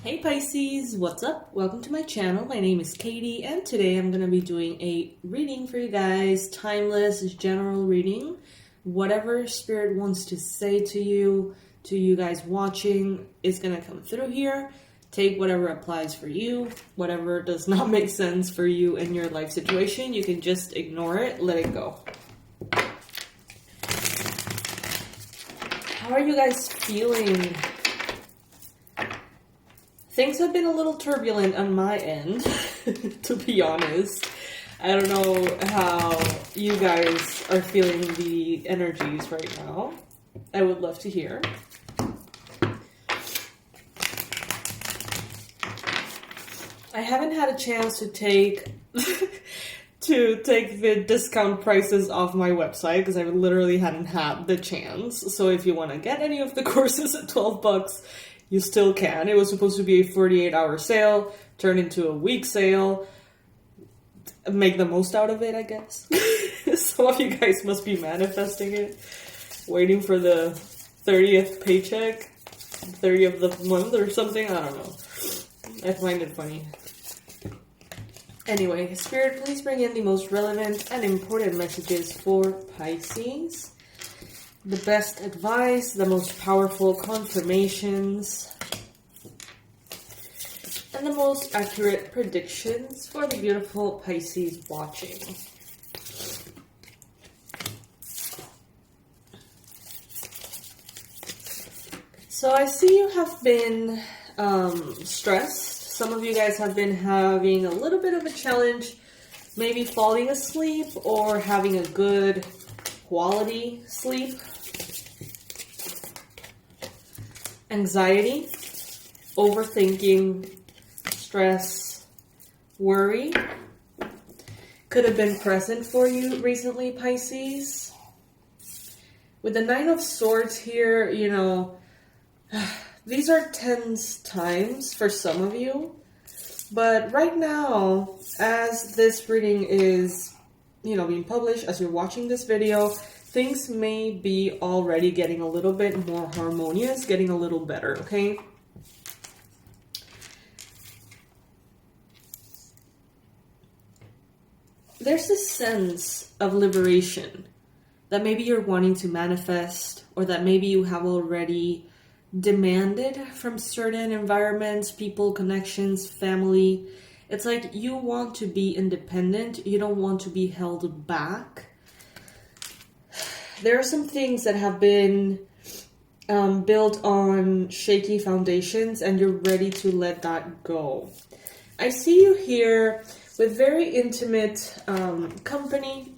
Hey Pisces, what's up? Welcome to my channel. My name is Katie and today I'm going to be doing a reading for you guys. Timeless, general reading. Whatever Spirit wants to say to you guys watching is going to come through here. Take whatever applies for you. Whatever does not make sense for you in your life situation, you can just ignore it, let it go. How are you guys feeling? Things have been a little turbulent on my end, to be honest. I don't know how you guys are feeling the energies right now. I would love to hear. I haven't had a chance to take the discount prices off my website because I literally hadn't had the chance. So if you want to get any of the courses at $12, you still can. It was supposed to be a 48-hour sale, turned into a week sale. Make the most out of it, I guess. Some of you guys must be manifesting it, waiting for the 30th paycheck, 30th of the month or something. I don't know. I find it funny. Anyway, Spirit, please bring in the most relevant and important messages for Pisces. The best advice, the most powerful confirmations, and the most accurate predictions for the beautiful Pisces watching. So I see you have been stressed. Some of you guys have been having a little bit of a challenge, maybe falling asleep or having a good quality sleep. Anxiety, overthinking, stress, worry could have been present for you recently, Pisces. With the Nine of Swords here, you know, these are tense times for some of you. But right now, as this reading is, being published, as you're watching this video, things may be already getting a little bit more harmonious, getting a little better, okay? There's this sense of liberation that maybe you're wanting to manifest, or that maybe you have already demanded from certain environments, people, connections, family. It's like you want to be independent. You don't want to be held back. There are some things that have been built on shaky foundations and you're ready to let that go. I see you here with very intimate company,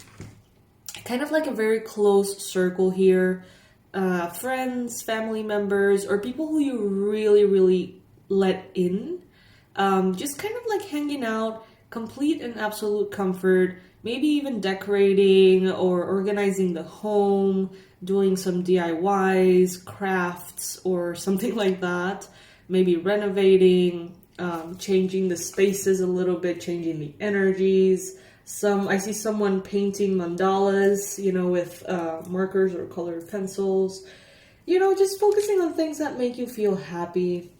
kind of like a very close circle here. Friends, family members, or people who you really, really let in. Just kind of like hanging out, complete and absolute comfort, maybe even decorating or organizing the home, doing some DIYs, crafts, or something like that. Maybe renovating, changing the spaces a little bit, changing the energies. I see someone painting mandalas, with markers or colored pencils. Just focusing on things that make you feel happy.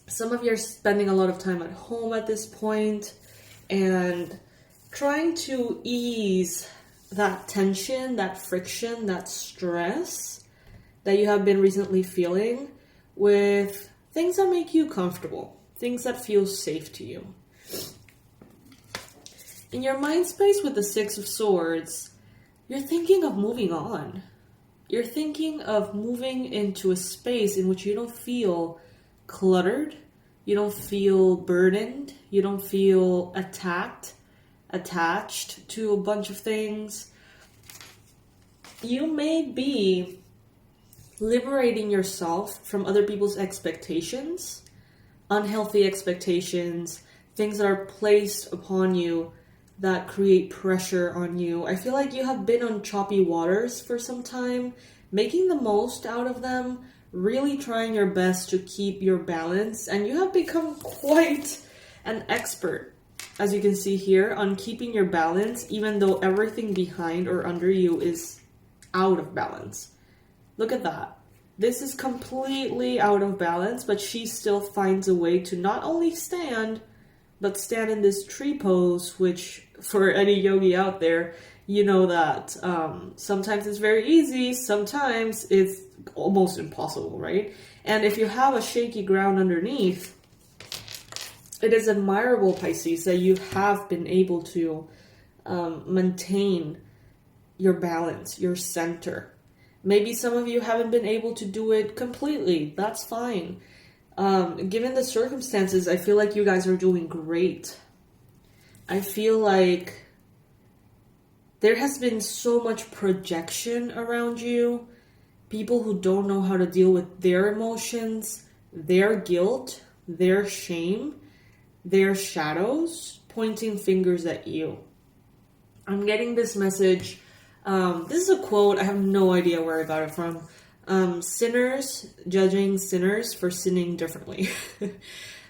Some of you are spending a lot of time at home at this point and trying to ease that tension, that friction, that stress that you have been recently feeling with things that make you comfortable, things that feel safe to you. In your mind space with the Six of Swords, you're thinking of moving on. You're thinking of moving into a space in which you don't feel cluttered, you don't feel burdened, you don't feel attached to a bunch of things. You may be liberating yourself from other people's expectations, unhealthy expectations, things that are placed upon you that create pressure on you. I feel like you have been on choppy waters for some time, making the most out of them, really trying your best to keep your balance, and you have become quite an expert, as you can see here, on keeping your balance, even though everything behind or under you is out of balance. Look at that. This is completely out of balance, but she still finds a way to not only stand, but stand in this tree pose, which for any yogi out there, you know that sometimes it's very easy, sometimes it's almost impossible, right? And if you have a shaky ground underneath, it is admirable, Pisces, that you have been able to maintain your balance, your center. Maybe some of you haven't been able to do it completely. That's fine. Given the circumstances, I feel like you guys are doing great. I feel like there has been so much projection around you. People who don't know how to deal with their emotions, their guilt, their shame, their shadows, pointing fingers at you. I'm getting this message. This is a quote. I have no idea where I got it from. Sinners judging sinners for sinning differently.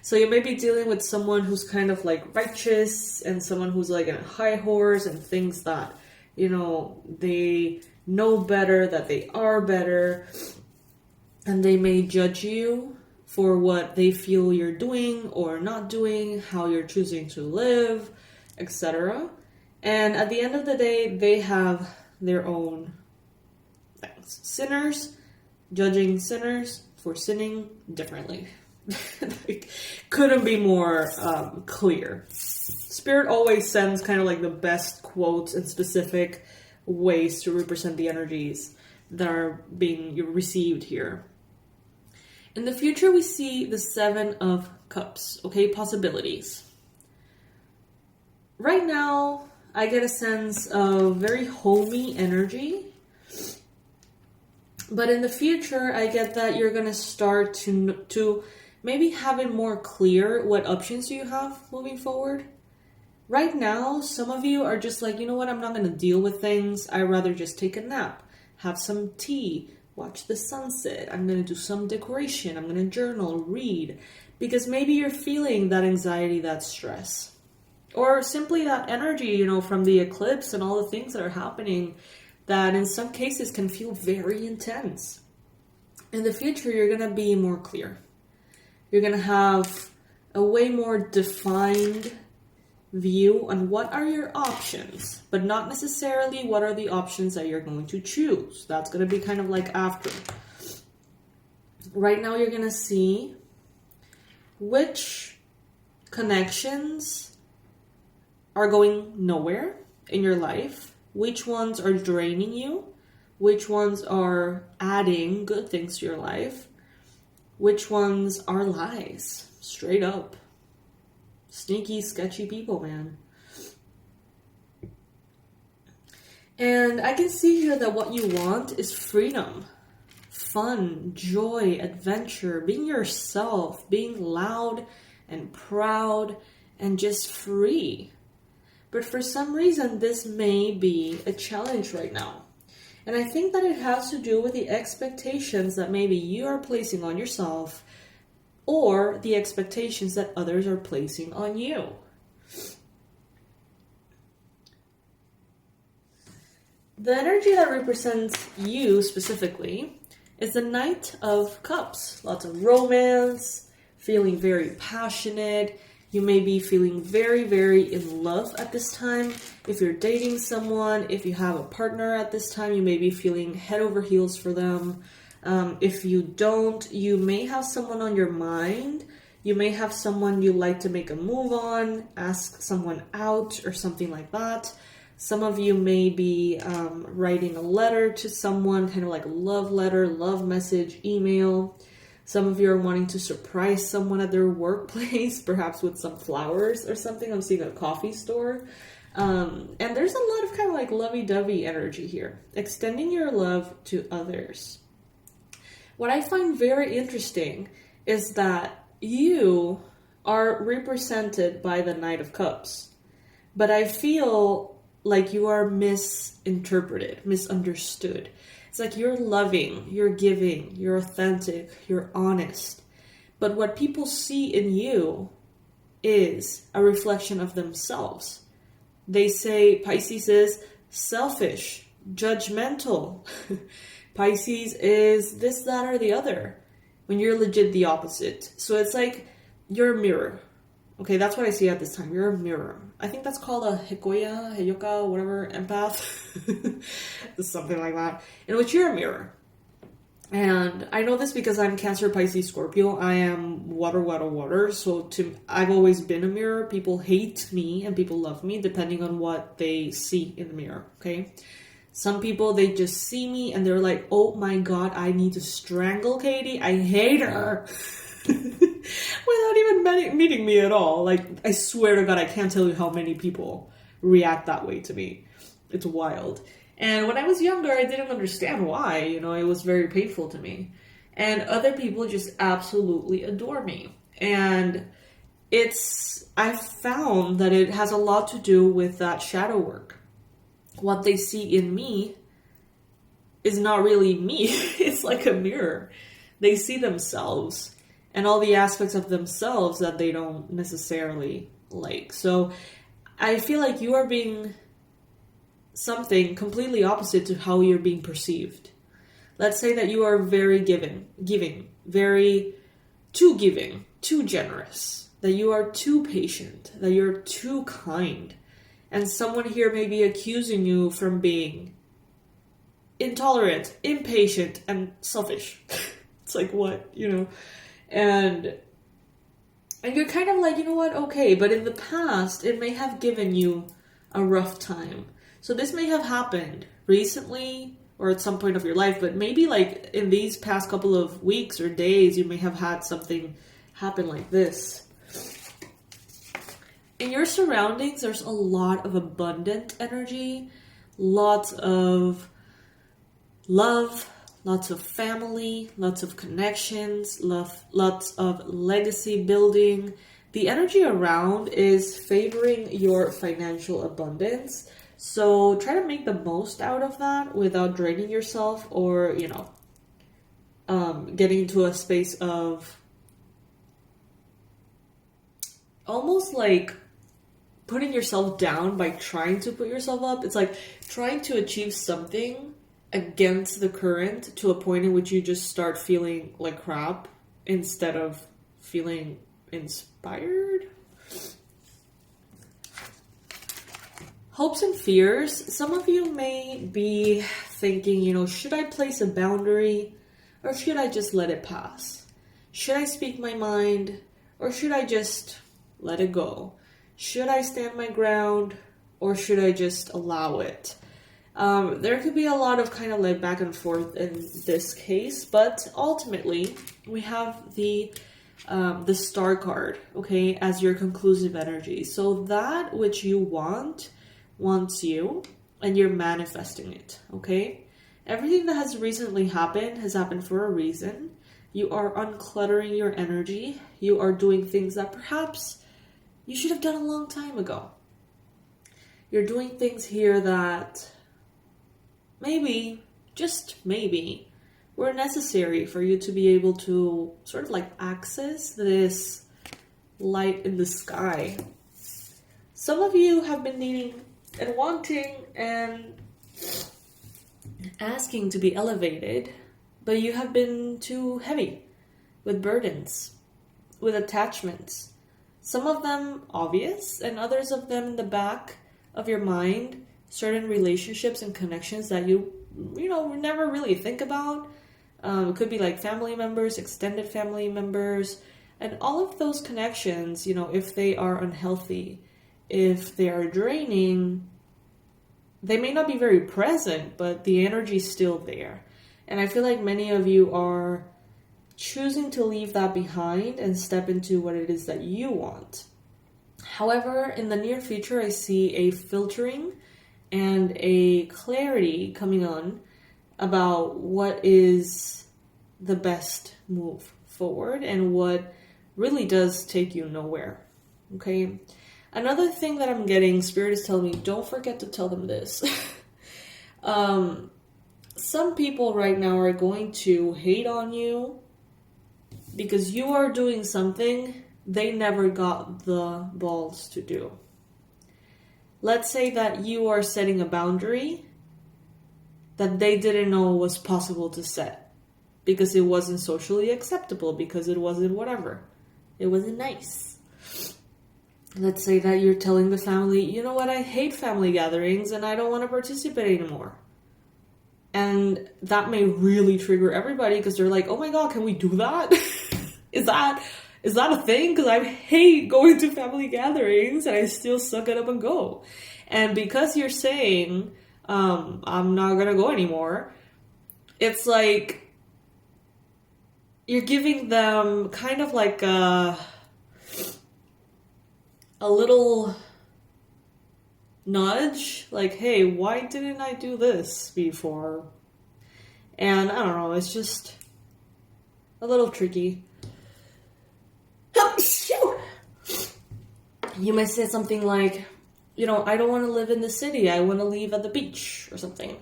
So you may be dealing with someone who's kind of like righteous and someone who's like in a high horse and thinks that, you know, they know better, that they are better, and they may judge you for what they feel you're doing or not doing, how you're choosing to live, etc. And at the end of the day, they have their own things. Sinners judging sinners for sinning differently. Like, couldn't be more clear. Spirit always sends kind of like the best quotes and specific ways to represent the energies that are being received here. In the future, we see the Seven of Cups, okay, possibilities. Right now, I get a sense of very homey energy. But in the future, I get that you're going to start to maybe have it more clear what options you have moving forward. Right now, some of you are just like, you know what, I'm not going to deal with things. I'd rather just take a nap, have some tea, watch the sunset. I'm going to do some decoration. I'm going to journal, read. Because maybe you're feeling that anxiety, that stress. Or simply that energy, you know, from the eclipse and all the things that are happening that in some cases can feel very intense. In the future, you're going to be more clear. You're going to have a way more defined view on what are your options, but not necessarily what are the options that you're going to choose. That's going to be kind of like after. Right now, you're going to see which connections are going nowhere in your life, which ones are draining you, which ones are adding good things to your life, which ones are lies, straight up. Sneaky, sketchy people, man. And I can see here that what you want is freedom, fun, joy, adventure, being yourself, being loud and proud and just free. But for some reason, this may be a challenge right now. And I think that it has to do with the expectations that maybe you are placing on yourself or the expectations that others are placing on you. The energy that represents you specifically is the Knight of Cups. Lots of romance, feeling very passionate. You may be feeling very, very in love at this time. If you're dating someone, if you have a partner at this time, you may be feeling head over heels for them. If you don't, you may have someone on your mind. You may have someone you like to make a move on, ask someone out or something like that. Some of you may be writing a letter to someone, kind of like a love letter, love message, email. Some of you are wanting to surprise someone at their workplace, perhaps with some flowers or something. I'm seeing a coffee store. And there's a lot of kind of like lovey-dovey energy here, extending your love to others. What I find very interesting is that you are represented by the Knight of Cups, but I feel like you are misinterpreted, misunderstood. It's like you're loving, you're giving, you're authentic, you're honest. But what people see in you is a reflection of themselves. They say Pisces is selfish, judgmental, Pisces is this, that, or the other, when you're legit the opposite. So it's like you're a mirror. Okay, that's what I see at this time. You're a mirror. I think that's called a 𝗥𝗘𝗣𝗥𝗢𝗚𝗦𝗦, whatever, empath. Something like that. In which you're a mirror. And I know this because I'm Cancer, Pisces, Scorpio. I am water. So I've always been a mirror. People hate me and people love me depending on what they see in the mirror, okay? Some people, they just see me and they're like, oh my God, I need to strangle Katie. I hate her. Without even meeting me at all. Like, I swear to God, I can't tell you how many people react that way to me. It's wild. And when I was younger, I didn't understand why. It was very painful to me. And other people just absolutely adore me. And I found that it has a lot to do with that shadow work. What they see in me is not really me. It's like a mirror. They see themselves and all the aspects of themselves that they don't necessarily like. So I feel like you are being something completely opposite to how you're being perceived. Let's say that you are very giving, very too giving, too generous, that you are too patient, that you're too kind. And someone here may be accusing you from being intolerant, impatient, and selfish. It's like, what, And you're kind of like, you know what, okay, but in the past, it may have given you a rough time. So this may have happened recently or at some point of your life, but maybe like in these past couple of weeks or days, you may have had something happen like this. In your surroundings, there's a lot of abundant energy, lots of love, lots of family, lots of connections, lots of legacy building. The energy around is favoring your financial abundance. So try to make the most out of that without draining yourself or, getting into a space of almost like putting yourself down by trying to put yourself up. It's like trying to achieve something against the current to a point in which you just start feeling like crap instead of feeling inspired. Hopes and fears. Some of you may be thinking, should I place a boundary or should I just let it pass? Should I speak my mind or should I just let it go? Should I stand my ground or should I just allow it? There could be a lot of kind of like back and forth in this case, but ultimately we have the star card, okay, as your conclusive energy. So that which you wants you, and you're manifesting it, okay? Everything that has recently happened has happened for a reason. You are uncluttering your energy. You are doing things that perhaps you should have done a long time ago. You're doing things here that maybe, just maybe, were necessary for you to be able to sort of like access this light in the sky. Some of you have been needing and wanting and asking to be elevated, but you have been too heavy with burdens, with attachments. Some of them obvious and others of them in the back of your mind, certain relationships and connections that you never really think about. It could be like family members, extended family members, and all of those connections, if they are unhealthy, if they are draining, they may not be very present, but the energy is still there. And I feel like many of you are choosing to leave that behind and step into what it is that you want. However, in the near future, I see a filtering and a clarity coming on about what is the best move forward and what really does take you nowhere. Okay? Another thing that I'm getting, Spirit is telling me, don't forget to tell them this. Some people right now are going to hate on you because you are doing something they never got the balls to do. Let's say that you are setting a boundary that they didn't know was possible to set because it wasn't socially acceptable, because it wasn't whatever. It wasn't nice. Let's say that you're telling the family, you know what, I hate family gatherings and I don't want to participate anymore. And that may really trigger everybody because they're like, oh my God, can we do that? Is that a thing? Because I hate going to family gatherings and I still suck it up and go. And because you're saying, I'm not going to go anymore, it's like you're giving them kind of like a little nudge, like, hey, why didn't I do this before? And I don't know, it's just a little tricky. You might say something like, you know, I don't want to live in the city, I want to live at the beach or something.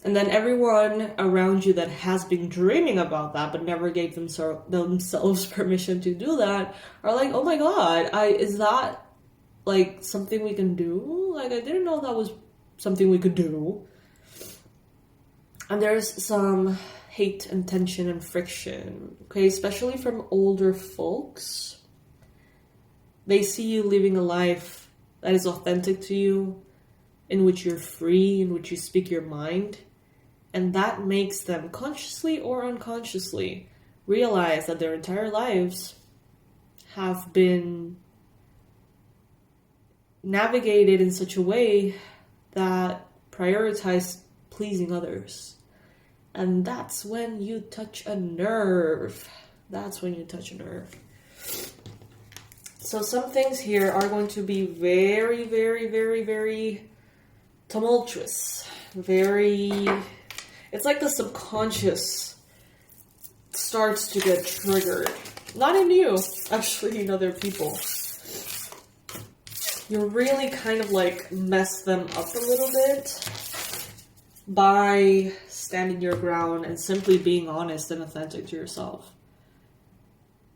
And then everyone around you that has been dreaming about that but never gave themselves permission to do that are like, oh my God, is that like something we can do? Like, I didn't know that was something we could do. And there's some hate and tension and friction, okay, especially from older folks. They see you living a life that is authentic to you, in which you're free, in which you speak your mind. And that makes them consciously or unconsciously realize that their entire lives have been navigated in such a way that prioritize pleasing others. And that's when you touch a nerve. That's when you touch a nerve. So some things here are going to be very, very, very, very tumultuous. It's like the subconscious starts to get triggered. Not in you, actually in other people. You really kind of like mess them up a little bit by standing your ground and simply being honest and authentic to yourself.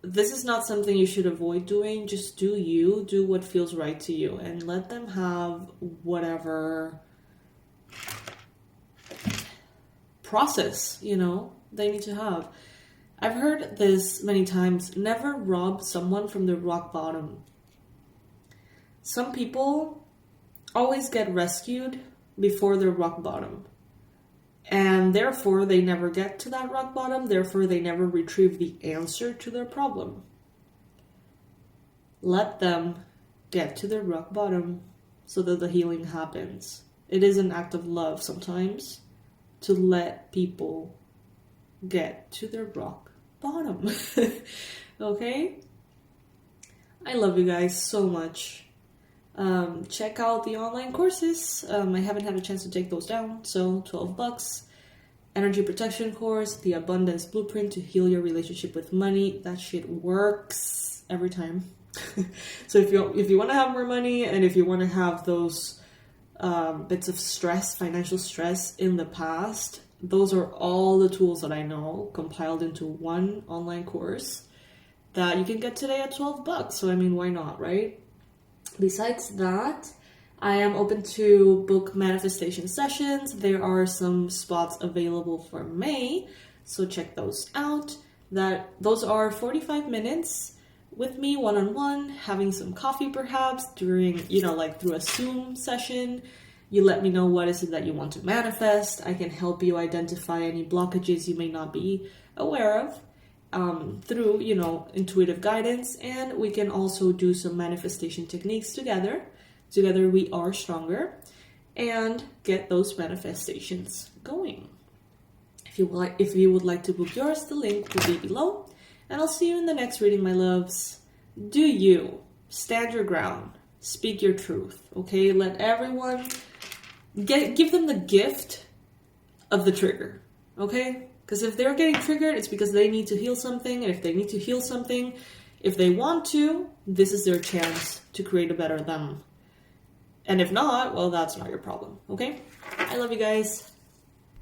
This is not something you should avoid doing. Just do you, do what feels right to you, and let them have whatever process, you know, they need to have. I've heard this many times, never rob someone from their rock bottom. Some people always get rescued before their rock bottom. And therefore, they never get to that rock bottom. Therefore, they never retrieve the answer to their problem. Let them get to their rock bottom so that the healing happens. It is an act of love sometimes to let people get to their rock bottom. Okay? I love you guys so much. Check out the online courses. I haven't had a chance to take those down, so $12. Energy protection course, the abundance blueprint to heal your relationship with money. That shit works every time. So if you want to have more money, and if you want to have those bits of stress, financial stress in the past, those are all the tools that I know compiled into one online course that you can get today at $12. So I mean, why not, right? Besides that, I am open to book manifestation sessions. There are some spots available for May, so check those out. Those are 45 minutes with me one-on-one, having some coffee perhaps during, like through a Zoom session. You let me know what is it that you want to manifest. I can help you identify any blockages you may not be aware of. Through, intuitive guidance, and we can also do some manifestation techniques together. Together we are stronger, and get those manifestations going. If you would like to book yours, the link will be below, and I'll see you in the next reading, my loves. Do you stand your ground, speak your truth, okay? Let everyone give them the gift of the trigger, okay? Because if they're getting triggered, it's because they need to heal something. And if they need to heal something, if they want to, this is their chance to create a better them. And if not, well, that's not your problem, okay? I love you guys.